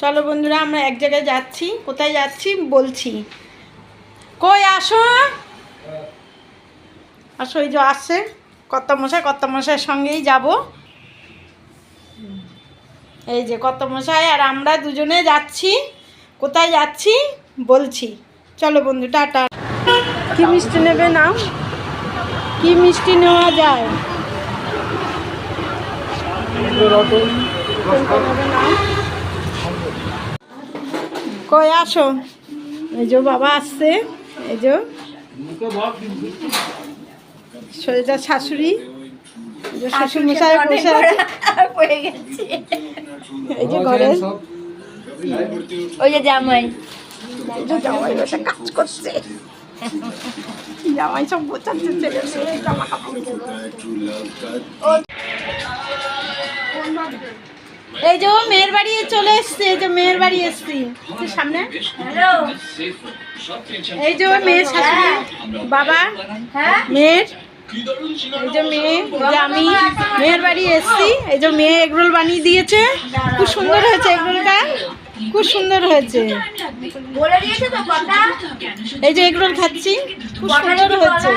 চলো বন্ধুরা, আমরা এক জায়গায় যাচ্ছি। কোথায় যাচ্ছি বলছি। কই আসো আসো, এই যে আসছে কর্তামশাইয়ের সঙ্গেই যাব। এই যে কর্তামশাই আর আমরা দুজনে যাচ্ছি। কোথায় যাচ্ছি বলছি। চলো বন্ধু, টাটা। কি মিষ্টি নেবে নাও, কি মিষ্টি নেওয়া যায়? কই আসো, এই যে বাবা আসছে, এই যে সোজা শাশুড়ি, শ্বশুর মশাই বসে আছে। এই যে ঘরে ওই যে জামাই জামাই বসে কাজ করছে। জামাই সব বোঝাচ্ছে ছেলে মেয়ে জামা কাপড়। এই যে মেয়ের বাড়ি চলে এসছে, এই যে মেয়ের বাড়ি এসছি সামনে। এই যে মেয়ের শাশুড়ি, বাবা, মেয়ের, এই যে মেয়ে, এই যে আমি মেয়ের বাড়ি এসছি। এই যে মেয়ে এগরোল বানিয়ে দিয়েছে, খুব সুন্দর হয়েছে এগরোলটা, খুব সুন্দর হয়েছে। এই যে এগরোল খাচ্ছি, খুব সুন্দর হয়েছে।